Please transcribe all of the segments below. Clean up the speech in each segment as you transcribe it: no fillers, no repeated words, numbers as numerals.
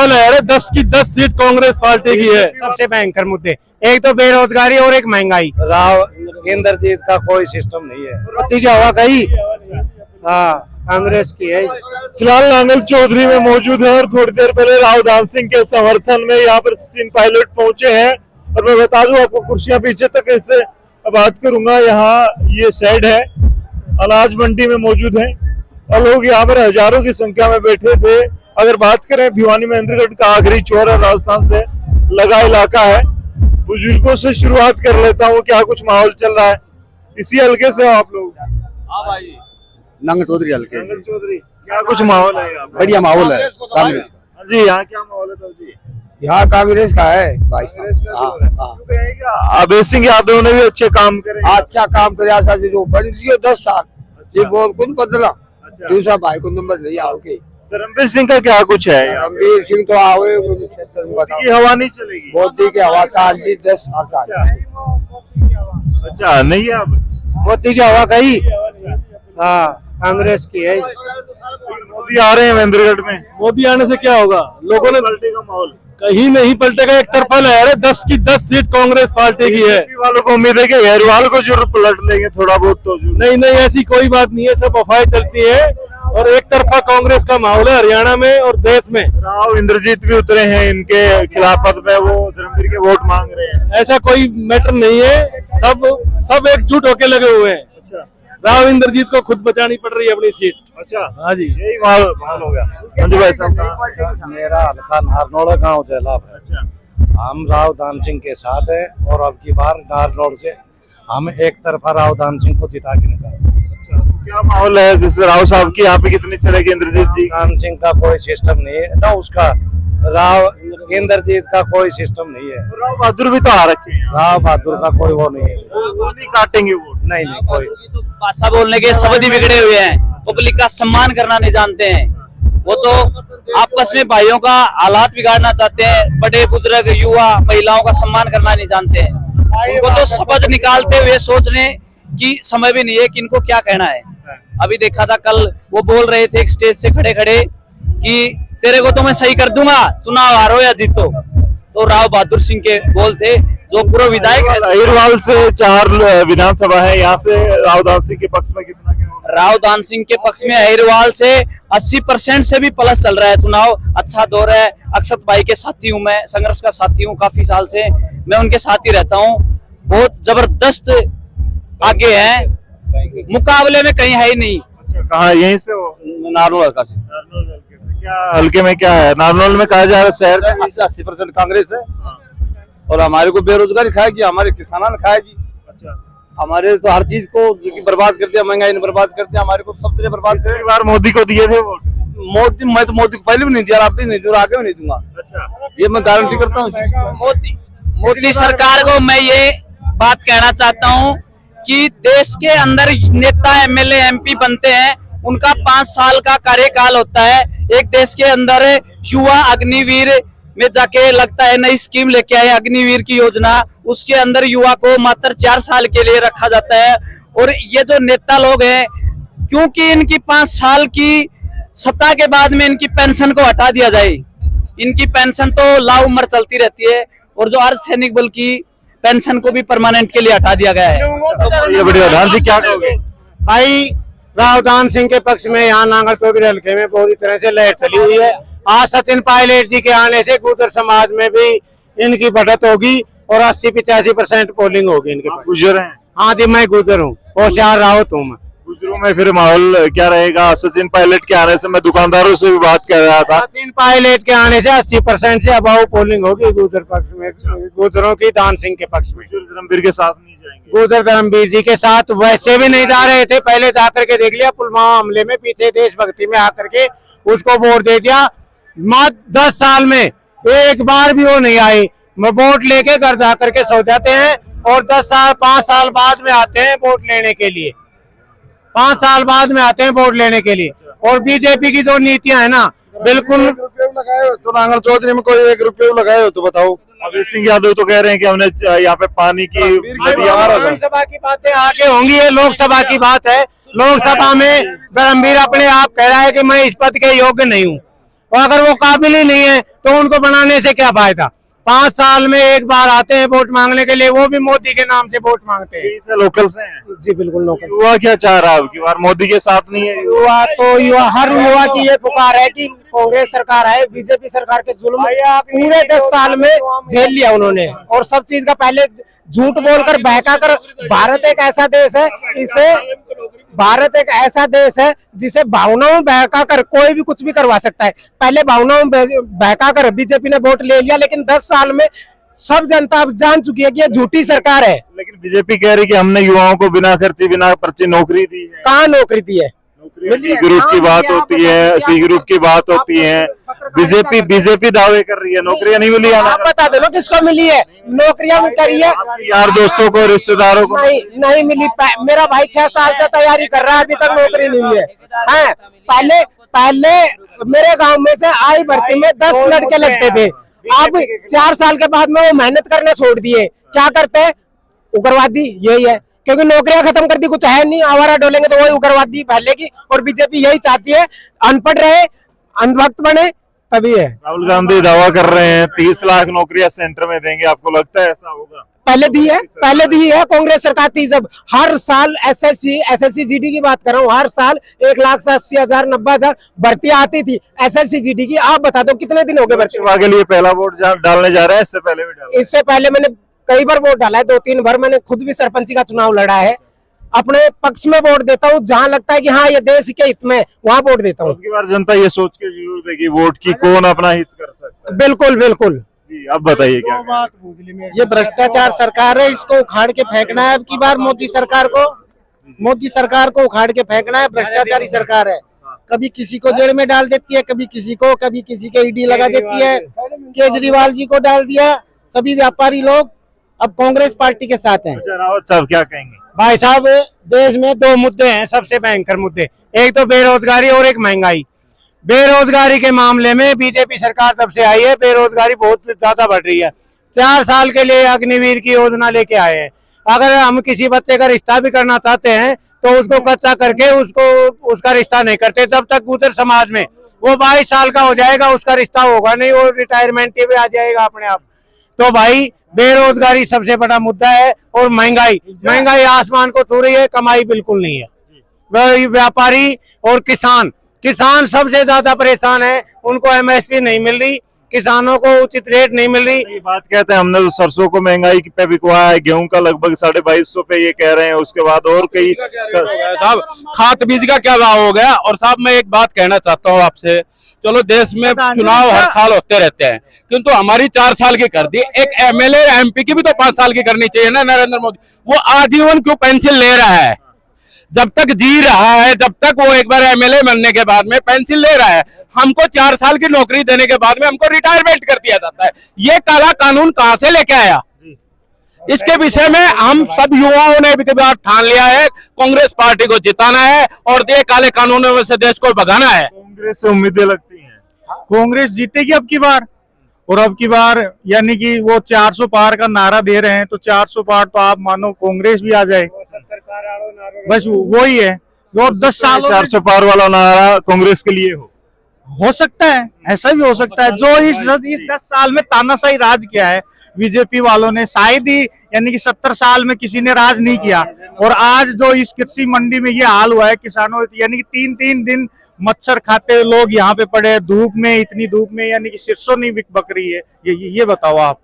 माहौल है। अरे 10 की 10 सीट कांग्रेस पार्टी की है। सबसे भयंकर मुद्दे एक तो बेरोजगारी और एक महंगाई। राव इंद्रजीत का कोई सिस्टम नहीं है। मोदी की हवा कही हाँ कांग्रेस की है। फिलहाल नांगल चौधरी में मौजूद है और थोड़ी देर पहले राव दान सिंह के समर्थन में यहाँ पर सचिन पायलट पहुंचे हैं। और मैं बता दूं आपको, कुर्सियां पीछे तक इससे बात करूंगा। यहाँ ये शेड है, अनाज मंडी में मौजूद है और लोग यहाँ पर हजारों की संख्या में बैठे थे। अगर बात करें भिवानी महेंद्रगढ़ का आखिरी छोर है, राजस्थान से लगा इलाका है। बुजुर्गों से शुरुआत कर लेता हूँ, क्या कुछ माहौल चल रहा है इसी हल्के से? आप लोग नांगल चौधरी हल्के नांगल चौधरी, क्या कुछ माहौल है यहाँ पे? बढ़िया माहौल है कांग्रेस का। जी यहाँ क्या माहौल है जी? यहाँ कांग्रेस का है भाई। अभय सिंह यादव ने भी अच्छे काम करे। अच्छा काम करे ऐसा जो बन रही 10 साल ये बहुत कुछ बदला। दूसरा भाई को नंबर नहीं आओगे। धर्मवीर सिंह का क्या कुछ है? रणवीर सिंह तो आओगे ये हवा नहीं चलेगी। मोदी की हवा साल 10 साल का। अच्छा नहीं है अब मोदी की हवा कही हाँ कांग्रेस की है। मोदी आ रहे हैं महेंद्रगढ़ में। मोदी आने से क्या होगा? लोगों ने पलटेगा माहौल? कहीं नहीं पलटेगा, एक तरफा है। अरे 10 की 10 सीट कांग्रेस पार्टी की है। वालों को उम्मीद है कि गहरवाल को जरूर पलट लेंगे थोड़ा बहुत तो। नहीं ऐसी कोई बात नहीं है, सब अफवाहें चलती है और एक तरफा कांग्रेस का माहौल है हरियाणा में और देश में। राव इंद्रजीत भी उतरे हैं इनके खिलाफत में, वो धर्मवीर के वोट मांग रहे हैं। ऐसा कोई मैटर नहीं है, सब एकजुट होके लगे हुए हैं। राव इंद्रजीत को खुद बचानी पड़ रही है अपनी सीट। अच्छा हाँ जी, यही माहौल हो गया। हाँ जी भाई साहब, मेरा हल्का नारनौल गांव जैलाब है। अच्छा हम राव दान सिंह के साथ है और अब की बार नारनौल से हम एक तरफा राव दान सिंह को जिता के निकालेंगे। अच्छा तो क्या माहौल है जैसे राव साहब की यहाँ पे कितनी चलेगी? इंद्रजीत जी दान सिंह का कोई सिस्टम नहीं है ना, उसका राव इंद्रजीत का कोई सिस्टम नहीं है। राव बहादुर भी तो आ रखे हैं। राव बहादुर का कोई वो नहीं है। वो नहीं काटेंगे वोट? नहीं कोई। तो भाषा बोलने के शब्द ही बिगड़े हुए हैं, पब्लिक का सम्मान करना नहीं जानते हैं। वो तो आपस में भाइयों का हालात बिगाड़ना चाहते हैं। बड़े बुजुर्ग युवा महिलाओं का सम्मान करना नहीं जानते हैं। उनको तो शब्द निकालते हुए सोचने की समय भी नहीं है कि इनको क्या कहना है। अभी देखा था कल वो बोल रहे थे एक स्टेज से खड़े खड़े कि तेरे को तो मैं सही कर दूंगा, चुनाव हारो या जीतो। तो राव बहादुर सिंह के बोल थे जो पूर्व विधायक है। अहिरवाल से 4 विधानसभा है, यहाँ से राव दान सिंह के पक्ष में कितना? राव दान सिंह के पक्ष में अहिरवाल से 80% से भी प्लस चल रहा है चुनाव। अच्छा दौर है। अक्षत भाई के साथी हूँ मैं, संघर्ष का साथी हूँ, काफी साल से मैं उनके साथ ही रहता हूँ। बहुत जबरदस्त आगे हैं, मुकाबले में कहीं है ही नहीं। अच्छा कहाँ? यहीं से हो? नारनौल हल्का से। क्या हल्के में क्या है? नारनौल में कहा जा रहा है शहर 80% कांग्रेस है और हमारे को बेरोजगारी खाएगी, हमारे किसानों ने खाएगी। अच्छा हमारे तो हर चीज को बर्बाद कर दिया, महंगाई ने बर्बाद कर दिया, हमारे को सब तरह बर्बाद कर। बार मोदी को दिए थे वोट? मोदी मैं तो मोदी को पहले भी नहीं दिया, अब भी नहीं दूंगा, आगे भी नहीं दूंगा। अच्छा ये मैं गारंटी करता हूँ। मोदी सरकार को मैं ये बात कहना चाहता हूँ कि देश के अंदर नेता एमएलए एमपी बनते हैं, उनका 5 साल का कार्यकाल होता है। एक देश के अंदर युवा अग्निवीर में जाके लगता है नई स्कीम लेके आए अग्निवीर की योजना, उसके अंदर युवा को मात्र 4 साल के लिए रखा जाता है। और ये जो नेता लोग हैं, क्योंकि इनकी 5 साल की सत्ता के बाद में इनकी पेंशन को हटा दिया जाए। इनकी पेंशन तो लाउमर चलती रहती है और जो अर्धसैनिक बल की पेंशन को भी परमानेंट के लिए हटा दिया गया है। तो ये बढ़िया। धान जी क्या कहोगे? भाई राव दान सिंह के पक्ष में यहाँ नांगल चौधरी हल्के में पूरी तरह से लहर चली हुई है। आज सचिन पायलट जी के आने से गुर्जर समाज में भी इनकी बढ़त होगी और 80-85% पोलिंग होगी इनके पास। गुजर हैं? हाँ जी मैं गुजर हूँ, होशियार रावत हूँ मैं। गुजरों में फिर माहौल क्या रहेगा? सचिन पायलट के आने से मैं दुकानदारों से भी बात कर रहा था। सचिन पायलट के आने से 80% से अबाव पोलिंग होगी गुजर पक्ष में, गुजरों की दान सिंह के पक्ष में। धर्मवीर के साथ नहीं जाएंगे? गुजर धर्मवीर जी के साथ वैसे भी नहीं जा रहे थे, पहले जाकर के देख लिया पुलवामा हमले में, पीछे देशभक्ति में आकर के उसको वोट दे दिया। मात्र 10 साल में एक बार भी वो नहीं आई। वोट लेके घर जाकर के सो जाते हैं और 5 साल बाद में आते हैं वोट लेने के लिए। 5 साल बाद में आते हैं वोट लेने के लिए। और बीजेपी की जो नीतियां है ना, बिल्कुल लगाए हो तो नांगल चौधरी में कोई 1 रुपये लगाए हो तो बताओ। अभय सिंह यादव तो कह रहे हैं कि हमने यहाँ पे पानी की लोकसभा की बातें आगे होंगी, ये लोकसभा की बात है। लोकसभा में धर्मवीर अपने आप कह रहा है कि मैं इस पद के योग्य नहीं हूँ, और अगर वो काबिल ही नहीं है तो उनको बनाने से क्या फायदा। 5 साल में एक बार आते हैं वोट मांगने के लिए, वो भी मोदी के नाम से वोट मांगते हैं। से लोकल से हैं। जी बिल्कुल लोकल। युवा क्या चाह रहा है अब की बार, मोदी के साथ नहीं है? युवा हर युवा की ये पुकार है कि कांग्रेस सरकार आए, बीजेपी सरकार के जुल्म पूरे 10 साल में झेल लिया उन्होंने, और सब चीज का पहले झूठ बोलकर बहका कर। भारत एक ऐसा देश है, भारत एक ऐसा देश है जिसे भावनाओं में बहका कर कोई भी कुछ भी करवा सकता है। पहले भावनाओं में बहका कर बीजेपी ने वोट ले लिया, लेकिन 10 साल में सब जनता अब जान चुकी है कि ये झूठी सरकार है। लेकिन बीजेपी कह रही कि हमने युवाओं को बिना खर्ची बिना पर्ची नौकरी दी है। कहाँ नौकरी दी है? सी ग्रुप की बात होती है, सी ग्रुप की बात होती है, बीजेपी दावे कर रही है नौकरियां नहीं मिली। आप बता दो ना किसको मिली है नौकरियां? करी है यार दोस्तों को, रिश्तेदारों को नहीं मिली। मेरा भाई 6 साल से तैयारी कर रहा है, अभी तक नौकरी नहीं हुई है। पहले मेरे गांव में से आई भर्ती में 10 लड़के लगते थे, अब 4 साल के बाद में वो मेहनत करना छोड़ दिए। क्या करते हैं? उग्रवादी। यही है, क्योंकि नौकरियां खत्म कर दी, कुछ है नहीं, आवारा डोलेंगे तो वही उग्रवादी फैलेगी। और बीजेपी यही चाहती है अनपढ़ रहे, अंधभक्त बने, तभी है। राहुल गांधी दावा कर रहे हैं 30 लाख नौकरियां सेंटर में देंगे, आपको लगता है ऐसा होगा? पहले दी है कांग्रेस सरकार थी जब। हर साल एसएससी जीडी की बात कर रहा हूँ, हर साल 1,80,000 90,000 भर्तियां आती थी एसएससी जीडी की। आप बता दो कितने दिन हो गए भर्ती के लिए पहला वोट डालने जा रहे हैं? इससे पहले भी डाला? इससे पहले मैंने कई बार वोट डाला है, 2-3 बार। मैंने खुद भी सरपंची का चुनाव लड़ा है। अपने पक्ष में वोट देता हूँ, जहाँ लगता है कि हाँ ये देश के हित में, वहाँ वोट देता हूँ। अब की बार जनता ये सोच के जरूर देगी वोट की कौन अपना हित कर सकता है। बिल्कुल बिल्कुल। जी अब बताइए क्या बात। ये भ्रष्टाचार सरकार है, इसको उखाड़ के फेंकना है। अब की बार मोदी सरकार को उखाड़ के फेंकना है। भ्रष्टाचारी सरकार है, कभी किसी को जेल में डाल देती है, कभी किसी के ईडी लगा देती है। केजरीवाल जी को डाल दिया। सभी व्यापारी लोग अब कांग्रेस पार्टी के साथ हैं। रावत साहब क्या कहेंगे? भाई साहब, देश में 2 मुद्दे हैं सबसे भयंकर मुद्दे, एक तो बेरोजगारी और एक महंगाई। बेरोजगारी के मामले में बीजेपी सरकार तब से आई है, बेरोजगारी बहुत ज्यादा बढ़ रही है। 4 साल के लिए अग्निवीर की योजना लेके आए हैं। अगर हम किसी बच्चे का रिश्ता भी करना चाहते हैं तो उसको कच्चा करके उसका रिश्ता नहीं करते, तब तक उधर समाज में वो 22 साल का हो जाएगा, उसका रिश्ता होगा नहीं, वो रिटायरमेंट पे आ जाएगा अपने आप। तो भाई बेरोजगारी सबसे बड़ा मुद्दा है, और महंगाई आसमान को छू रही है, कमाई बिल्कुल नहीं है। व्यापारी और किसान सबसे ज्यादा परेशान है, उनको एमएसपी नहीं मिल रही, किसानों को उचित रेट नहीं मिल रही। ये बात कहते हैं हमने तो सरसों को महंगाई पे बिकवाया है, गेहूं का लगभग 2250 पे ये कह रहे हैं, उसके बाद और कई साहब खाद बीज का क्या भाव हो गया। और साहब मैं एक बात कहना चाहता हूँ आपसे, चलो देश में चुनाव हर साल होते रहते हैं, किंतु हमारी 4 साल की कर दी, एक एमएलए एमपी की भी तो 5 साल की करनी चाहिए ना। नरेंद्र मोदी वो आजीवन क्यों पेंशन ले रहा है? जब तक जी रहा है, जब तक वो एक बार एमएलए बनने के बाद में पेंशन ले रहा है, हमको 4 साल की नौकरी देने के बाद में हमको रिटायरमेंट कर दिया जाता है। ये काला कानून कहां से लेके आया? इसके विषय में हम सब युवाओं ने भी ठान लिया है, कांग्रेस पार्टी को जिताना है और ये काले कानूनों से देश को भगाना है। कांग्रेस से उम्मीदें लगती हैं कांग्रेस जीतेगी अब की बार। और अब की बार यानी कि वो 400 पार का नारा दे रहे हैं, तो 400 पार तो आप मानो कांग्रेस भी आ जाए, बस वही है। वो 10 साल 400 पार वाला नारा कांग्रेस के लिए हो सकता है, ऐसा भी हो सकता है। जो इस 10 साल में तानाशाही राज किया है बीजेपी वालों ने, शायद ही यानी कि 70 साल में किसी ने राज नहीं किया। और आज जो इस कृषि मंडी में ये हाल हुआ है किसानों, यानी कि 3-3 दिन मच्छर खाते लोग यहाँ पे पड़े धूप में, इतनी धूप में, यानी कि सरसों नहीं बक रही है। ये बताओ आप।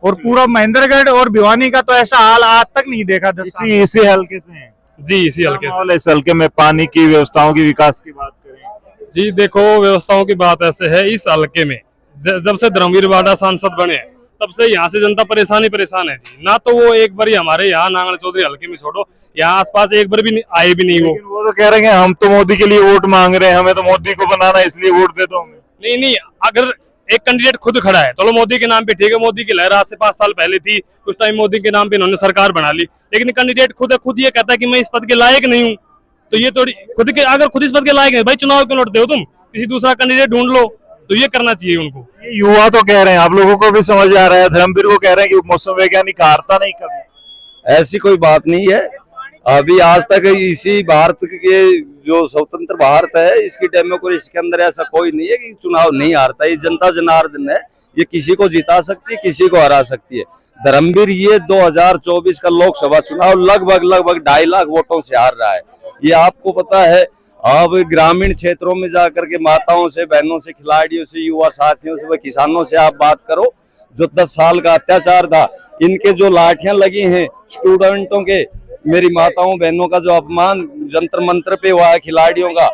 और पूरा महेंद्रगढ़ और भिवानी का तो ऐसा हाल आज तक नहीं देखा। इसी हल्के से हैं जी, इसी हल्के से। इस हल्के में पानी की व्यवस्थाओं की विकास की बात करें जी, देखो व्यवस्थाओं की बात ऐसे है, इस हल्के में जब से धर्मवीर बाडा सांसद बने तब से यहाँ से जनता परेशान है जी। ना तो वो एक बार हमारे यहाँ नांगल चौधरी हल्के में छोड़ो, यहाँ आसपास एक बार भी आए भी नहीं। वो तो कह रहे हैं हम तो मोदी के लिए वोट मांग रहे हैं, हमें तो मोदी को बनाना है इसलिए वोट दे दो हमें। नहीं, अगर एक कैंडिडेट खुद खड़ा है, चलो मोदी के नाम पे ठीक है, मोदी की लहर आज से 5 साल पहले थी, उस टाइम मोदी के नाम पे इन्होंने सरकार बना ली, लेकिन कैंडिडेट खुद ये कहता है कि मैं इस पद के लायक नहीं हूँ, तो ये थोड़ी अगर खुद इस पद के लायक है, भाई चुनाव क्यों लड़ते हो तुम? किसी दूसरा कैंडिडेट ढूंढ लो, तो ये करना चाहिए उनको। ये युवा तो कह रहे हैं, आप लोगों को भी समझ आ रहा है, धर्मवीर को कह रहे हैं कि मौसम वैज्ञानिक हारता नहीं कभी। ऐसी कोई बात नहीं है। अभी आज तक इसी भारत के जो स्वतंत्र भारत है इसकी डेमोक्रेसी के अंदर ऐसा कोई नहीं है कि चुनाव नहीं हारता। ये जनता जनार्दन है, ये किसी को जिता सकती है, किसी को हरा सकती है। धर्मवीर ये 2024 का लोकसभा चुनाव लगभग 2.5 लाख वोटों से हार रहा है। ये आपको पता है। अब ग्रामीण क्षेत्रों में जाकर के माताओं से, बहनों से, खिलाड़ियों से, युवा साथियों से, व किसानों से आप बात करो। जो 10 साल का अत्याचार था, इनके जो लाठियां लगी हैं स्टूडेंटों के, मेरी माताओं बहनों का जो अपमान जंतर मंत्र पे हुआ है खिलाड़ियों का,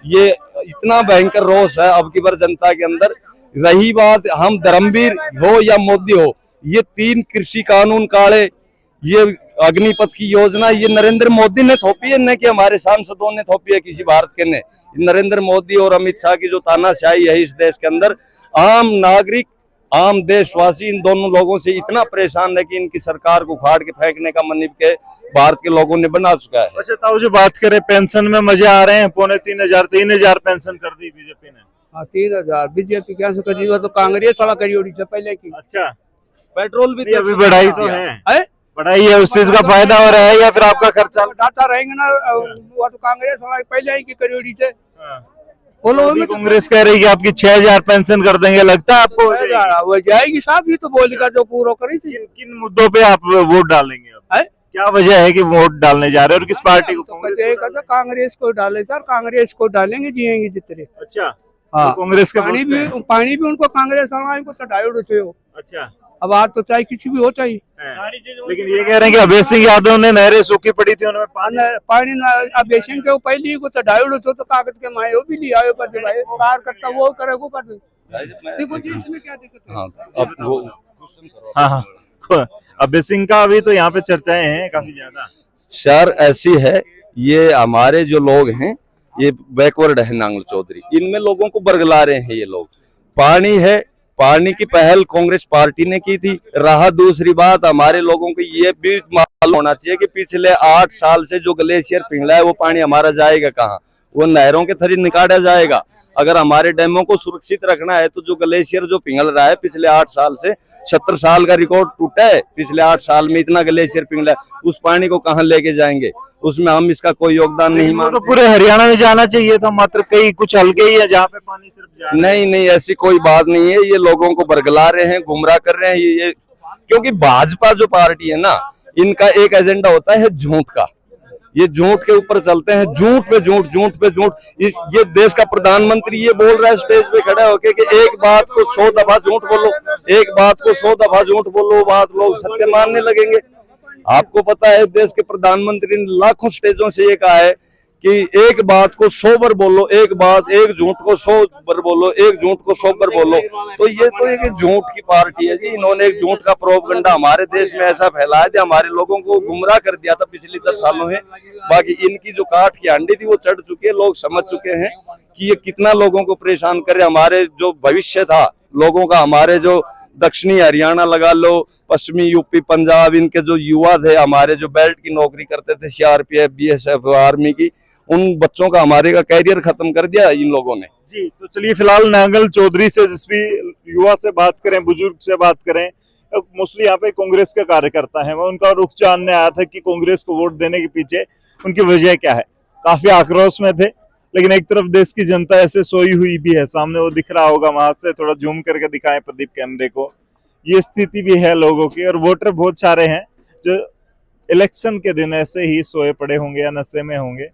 ये इतना भयंकर रोष है अब की बार जनता के अंदर। रही बात हम धर्मवीर हो या मोदी हो, ये 3 कृषि कानून काले, ये अग्निपथ की योजना, ये नरेंद्र मोदी ने थोपी है, न कि हमारे सांसदों ने थोपी है किसी भारत के ने। नरेंद्र मोदी और अमित शाह की जो तानाशाही है इस देश के अंदर, आम नागरिक, आम देशवासी इन दोनों लोगों से इतना परेशान है कि इनकी सरकार को उखाड़ के फेंकने का मन के भारत के लोगों ने बना चुका है। अच्छा ताऊ जी, बात करें पेंशन में मजे आ रहे हैं, 3,500 पेंशन कर दी बीजेपी ने। हाँ 3,000 बीजेपी कैसे करी, वो तो कांग्रेस वाला करी होनी चाहिए पहले की। अच्छा, पेट्रोल भी अभी बढ़ाई तो है, बढ़ाई है, उस चीज का फायदा हो रहा है या फिर आपका खर्चा डाटा रहेंगे ना, वो तो कांग्रेस वाला पहले ही की करी होनी चाहिए। बोलो अभी कांग्रेस कह रही है कि आपकी 6,000 पेंशन कर देंगे, लगता है आपको वो जाएगी साहब, ये तो बोलेगा जो पूरा करी थी। किन मुद्दों पे आप वोट डालेंगे अब? क्या वजह है कि वोट डालने जा रहे हैं और किस पार्टी को? कांग्रेस को डाले सर, कांग्रेस को डालेंगे, जिएंगे जितने। अच्छा, हाँ कांग्रेस का पानी भी उनको कांग्रेस वाला को चढ़ाई उड़ते हो। अच्छा, अब आज तो चाहे किसी भी हो चाहिए, लेकिन ये कह रहे हैं कि अभय सिंह यादव ने नहरें सूखी पड़ी थी, उन्होंने पानी अब बेसिंग के पहले ही को चढ़ाई उड़ते तो कागज के माए वो भी लिया पर भाई कार करता वो करेगा पर देखो जी इसमें क्या दिक्कत है। हाँ, अब वो हाँ, अभय सिंह का अभी तो यहाँ पे चर्चाएं हैं काफी ज्यादा। सर ऐसी है, ये हमारे जो लोग हैं ये बैकवर्ड है नांगल चौधरी, इनमें लोगों को बरगला रहे हैं ये लोग। पानी है, पानी की पहल कांग्रेस पार्टी ने की थी। रहा दूसरी बात, हमारे लोगों को ये भी मालूम होना चाहिए कि पिछले 8 साल से जो ग्लेशियर पिघला है वो पानी हमारा जाएगा कहाँ? वो नहरों के थरी निकाला जाएगा। अगर हमारे डैमों को सुरक्षित रखना है तो जो ग्लेशियर जो पिघल रहा है पिछले 8 साल से, 70 साल का रिकॉर्ड टूटा है, पिछले 8 साल में इतना ग्लेशियर पिघला है, उस पानी को कहाँ लेके जाएंगे? उसमें हम इसका कोई योगदान नहीं मानते। तो पूरे हरियाणा में जाना चाहिए था, मात्र कई कुछ हल्के ही है जहाँ पे पानी सिर्फ जा रहा है। नहीं, ऐसी कोई बात नहीं है। ये लोगों को बरगला रहे हैं, गुमराह कर रहे हैं ये क्योंकि भाजपा जो पार्टी है ना, इनका एक एजेंडा होता है झूठ का। ये झूठ के ऊपर चलते हैं, झूठ पे झूठ, झूठ पे झूठ। ये देश का प्रधानमंत्री ये बोल रहा है स्टेज पे खड़ा होके कि एक बात को 100 दफा झूठ बोलो, एक बात को 100 दफा झूठ बोलो, बात लोग सत्य मानने लगेंगे। आपको पता है देश के प्रधानमंत्री ने लाखों स्टेजों से ये कहा है कि एक बात को 100 बार बोलो, एक झूठ को 100 बार बोलो, एक झूठ को 100 बार बोलो। तो ये तो एक झूठ की पार्टी है जी। इन्होंने एक झूठ का प्रोपगंडा हमारे देश में ऐसा फैलाया था, हमारे लोगों को गुमराह कर दिया था पिछले 10 सालों में। बाकी इनकी जो काठ की हांडी थी वो चढ़ चुकी है, लोग समझ चुके हैं कि ये कितना लोगों को परेशान करे। हमारे जो भविष्य था लोगों का, हमारे जो दक्षिणी हरियाणा लगा लो, पश्चिमी यूपी, पंजाब, इनके जो युवा थे, हमारे जो बेल्ट की नौकरी करते थे, CRPF, BSF, आर्मी की, उन बच्चों का हमारे का कैरियर खत्म कर दिया इन लोगों ने जी। तो चलिए फिलहाल नांगल चौधरी से, जिस भी युवा से बात करें, बुजुर्ग से बात करें, मोस्टली यहाँ पे कांग्रेस का कार्यकर्ता है, मैं उनका रुख जानने आया था कि कांग्रेस को वोट देने के पीछे उनकी वजह क्या है। काफी आक्रोश में थे, लेकिन एक तरफ देश की जनता ऐसे सोई हुई भी है, सामने वो दिख रहा होगा, वहां से थोड़ा जूम करके दिखाएं प्रदीप कैमरे को। ये स्थिति भी है लोगों की, और वोटर बहुत सारे हैं जो इलेक्शन के दिन ऐसे ही सोए पड़े होंगे या नशे में होंगे।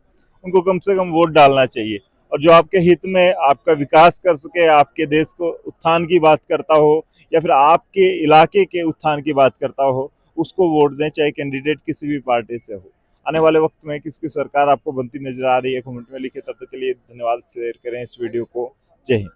उनको कम से कम वोट डालना चाहिए, और जो आपके हित में आपका विकास कर सके, आपके देश को उत्थान की बात करता हो या फिर आपके इलाके के उत्थान की बात करता हो, उसको वोट दें, चाहे कैंडिडेट किसी भी पार्टी से हो। आने वाले वक्त में किसकी सरकार आपको बनती नजर आ रही है, कमेंट में लिखे। तब तक के लिए धन्यवाद। शेयर करें इस वीडियो को। जय हिंद।